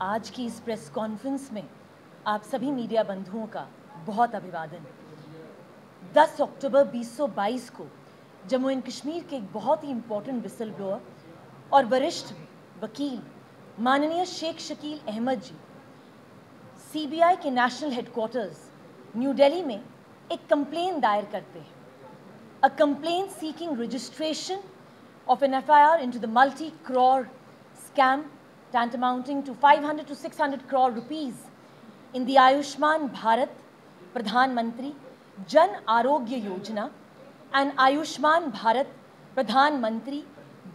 आज की इस प्रेस कॉन्फ्रेंस में आप सभी मीडिया बंधुओं का बहुत अभिवादन। 10 अक्टूबर 2022 को जम्मू एंड कश्मीर के एक बहुत ही इम्पोर्टेंट विसल ब्लोअर और वरिष्ठ वकील माननीय शेख शकील अहमद जी सीबीआई के नेशनल हेडक्वार्टर्स न्यू दिल्ली में एक कंप्लेन दायर करते हैं। A complaint seeking registration of an FIR into the multi-crore scam tantamounting to 500 to 600 crore rupees in the Ayushman Bharat Pradhan Mantri Jan Arogya Yojana and Ayushman Bharat Pradhan Mantri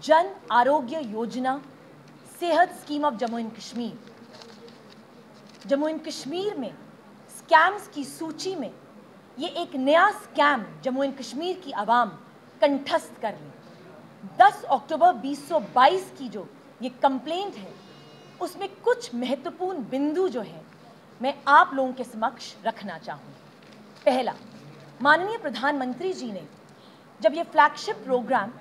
Jan Arogya Yojana सेहत scheme of Jammu and Kashmir. Jammu and Kashmir में scams की सूची में ये एक नया scam Jammu and Kashmir की आवाम कंठस्थ कर ले। 10 अक्टूबर 2022 की जो ये कंप्लेंट है उसमें कुछ महत्वपूर्ण बिंदु जो है मैं आप लोगों के समक्ष रखना चाहूँगी। पहला, माननीय प्रधानमंत्री जी ने जब ये फ्लैगशिप प्रोग्राम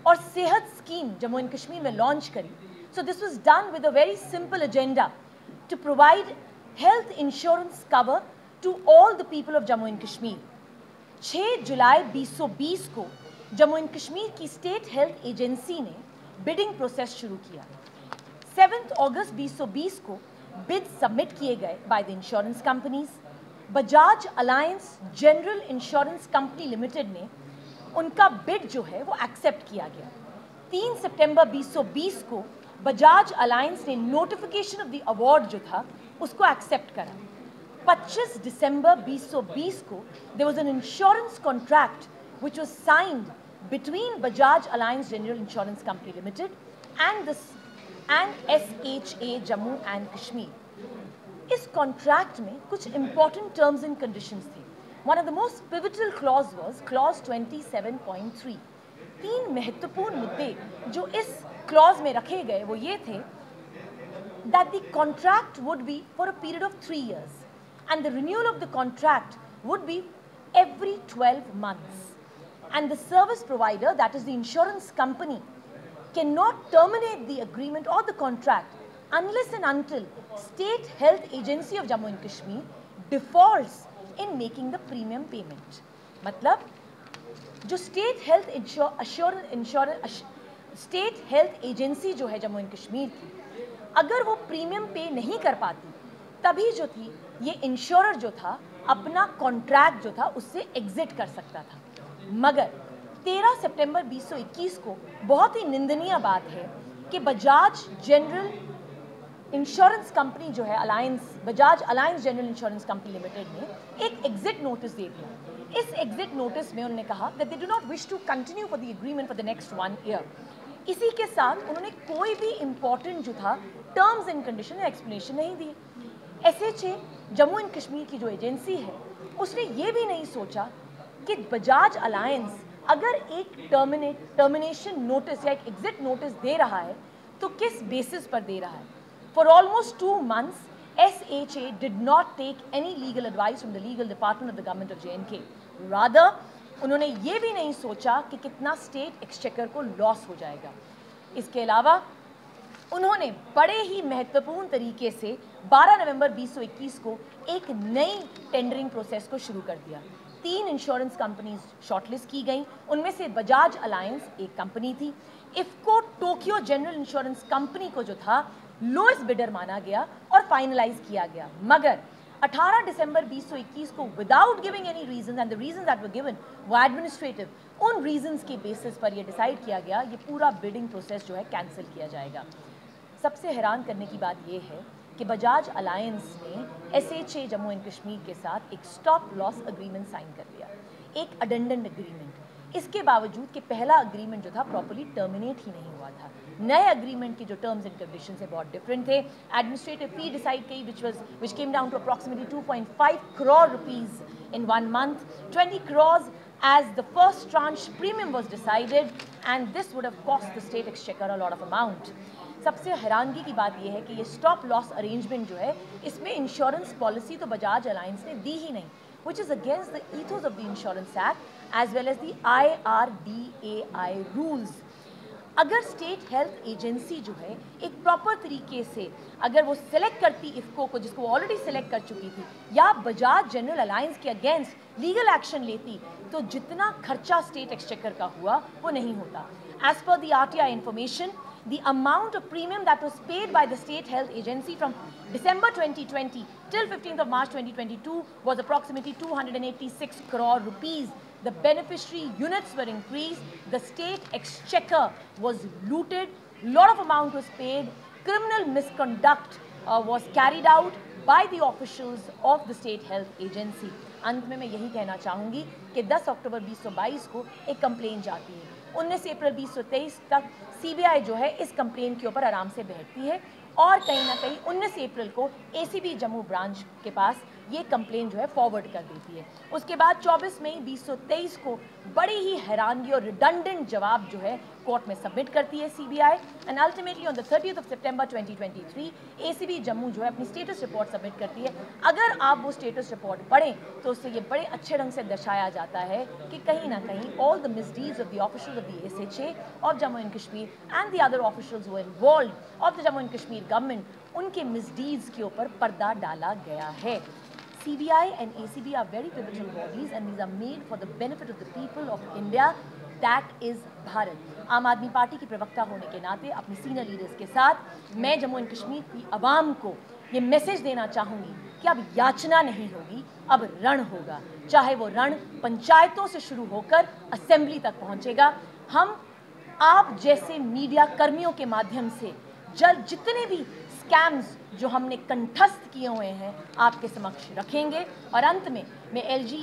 और सेहत स्कीम जम्मू एंड कश्मीर में लॉन्च करी, so this was done with a very simple agenda to provide health insurance cover to all the people of Jammu and Kashmir. 6 जुलाई 2020 को जम्मू एंड कश्मीर की स्टेट हेल्थ एजेंसी ने बिडिंग प्रोसेस शुरू किया। 7 अगस्त 2020 को बिड सबमिट किए गए by the insurance companies. Bajaj alliance general insurance company limited ने उनका बिड जो है वो एक्सेप्ट किया गया। 3 सितंबर 2020 को बजाज अलायंस ने नोटिफिकेशन ऑफ द अवार्ड जो था उसको एक्सेप्ट करा। 25 दिसंबर 2020 को there was an insurance contract which was signed between Bajaj Alliance General Insurance Company Limited and SHA Jammu and Kashmir. इस कॉन्ट्रैक्ट में कुछ important terms and conditions थे। One of the most pivotal clause was clause 27.3। 3 महत्वपूर्ण मुद्दे जो इस clause में रखे गए वो ये थे that the contract would be for a period of 3 years and the renewal of the contract would be every 12 months. And the service provider, that is the insurance company, cannot terminate the agreement or the contract unless and until State Health Agency of Jammu and Kashmir defaults in making the premium payment. मतलब जो State Health Agency जो है Jammu and Kashmir की, अगर वो premium पे नहीं कर पाती तभी जो थी ये इंश्योरर जो था अपना कॉन्ट्रैक्ट जो था उससे एग्जिट कर सकता था। मगर 13 सितंबर 2021 को बहुत ही निंदनीय बात है कि बजाज जनरल इंश्योरेंस कंपनी जो है Bajaj alliance general insurance company limited ने एक एग्जिट नोटिस दे दिया। इस एग्जिट नोटिस में उन्होंने कहा that they do not wish to continue for the agreement for the next 1 year. इसी के साथ उन्होंने कोई भी इंपॉर्टेंट जो था टर्म्स एंड कंडीशन या एक्सप्लेनेशन नहीं दी। SHA जम्मू एंड कश्मीर की जो एजेंसी है उसने ये भी नहीं सोचा कि बजाज अलायंस अगर एक टर्मिनेशन नोटिस या एक एग्जिट नोटिस दे रहा है तो किस बेसिस पर दे रहा है। For almost 2 months SHA did not take any legal advice from the legal department of the government of JNK। Rather उन्होंने ये भी नहीं सोचा कि कितना स्टेट एक्सचेकर को लॉस हो जाएगा। इसके अलावा उन्होंने बड़े ही महत्वपूर्ण तरीके से 12 नवंबर 2021 को एक नई टेंडरिंग प्रोसेस को शुरू कर दिया। 3 इंश्योरेंस कंपनीज शॉर्टलिस्ट की गई, उनमें से बजाज अलायंस एक कंपनी थी। IFFCO Tokyo general insurance company को जो था लोएस्ट बिडर माना गया और फाइनलाइज किया गया। मगर 18 दिसंबर 2021 को without giving any reason and the reasons that were given वो एडमिनिस्ट्रेटिव, उन रीजंस के बेसिस पर यह डिसाइड किया गया ये पूरा बिडिंग प्रोसेस जो है कैंसिल किया जाएगा। सबसे हैरान करने की बात यह है कि बजाज अलायंस ने SHA जम्मू एंड कश्मीर के साथ एक स्टॉप लॉस एग्रीमेंट साइन कर लिया, एक अडेंडेंट एग्रीमेंट। इसके बावजूद कि पहला एग्रीमेंट जो था प्रॉपर्ली टर्मिनेट ही नहीं हुआ था। नए एग्रीमेंट के जो टर्म्स एंड कंडीशन से बहुत डिफरेंट थे। एडमिनिस्ट्रेटिव फी डिसाइड की which came down to approximately 2.5 crore rupees in 1 month, 20 crores as the first tranche premium was decided and this would have cost the state exchequer a lot of amount. सबसे हैरानगी की बात यह है कि ये stop loss arrangement जो है इसमें इंश्योरेंस पॉलिसी तो बजाज अलायंस ने दी ही नहीं, which is against the ethos of the Insurance Act as well as the IRDAI rules. अगर स्टेट हेल्थ एजेंसी जो है एक प्रॉपर तरीके से अगर वो सिलेक्ट करती इफ़को को, जिसको ऑलरेडी सिलेक्ट कर चुकी थी, या बजाज जनरल अलायंस के अगेंस्ट लीगल एक्शन लेती, तो जितना खर्चा स्टेट एक्सचेकर का हुआ वो नहीं होता। As per the RTI information, the amount of premium that was paid by the state health agency from December 2020 till 15th of March 2022 was approximately 286 crore rupees. The beneficiary units were increased, the state exchequer was looted, lot of amount was paid, criminal misconduct was carried out by the officials of the state health agency. अंत में मैं यही कहना चाहूँगी कि 10 अक्टूबर 2022 को एक complain जाती है, 19 अप्रैल 2023 तक CBI जो है इस कंप्लेन के ऊपर आराम से बैठती है और कहीं ना कहीं 19 अप्रैल को ACB जम्मू ब्रांच के पास ये कंप्लेन जो है फॉरवर्ड कर देती है। उसके बाद 24 मई 2023 को बड़ी ही हैरानगी और रिडंडेंट जवाब जो है कोर्ट में सबमिट करती है CBI and ultimately on the 30th of September 2023 ACB Jammu जो है अपनी स्टेटस रिपोर्ट सबमिट करती है। अगर आप वो स्टेटस रिपोर्ट पढ़ें तो उससे ये बड़े अच्छे ढंग से दर्शाया जाता है कि कहीं ना कहीं all the misdeeds of the officials of the SHA of Jammu and Kashmir and the other officials who involved of the Jammu and Kashmir government, उनके मिसडीड्स के ऊपर पर्दा डाला गया है। CBI and ACB are very pivotal bodies and these are made for the benefit of the people of India, that is Bharat. आम आदमी party की प्रवक्ता होने के नाते अपनी सीनियर लीडर्स के साथ मैं जम्मू एंड कश्मीर की आवाम को ये मैसेज देना चाहूँगी कि अब याचना नहीं होगी, अब रण होगा। चाहे वो रण पंचायतों से शुरू होकर असेंबली तक पहुँचेगा। हम आप जैसे मीडिया कर्मियों के माध्यम से जितने भी स्कैम्स जो हमने कंठस्थ किए हुए हैं आपके समक्ष रखेंगे। और अंत में मैं LG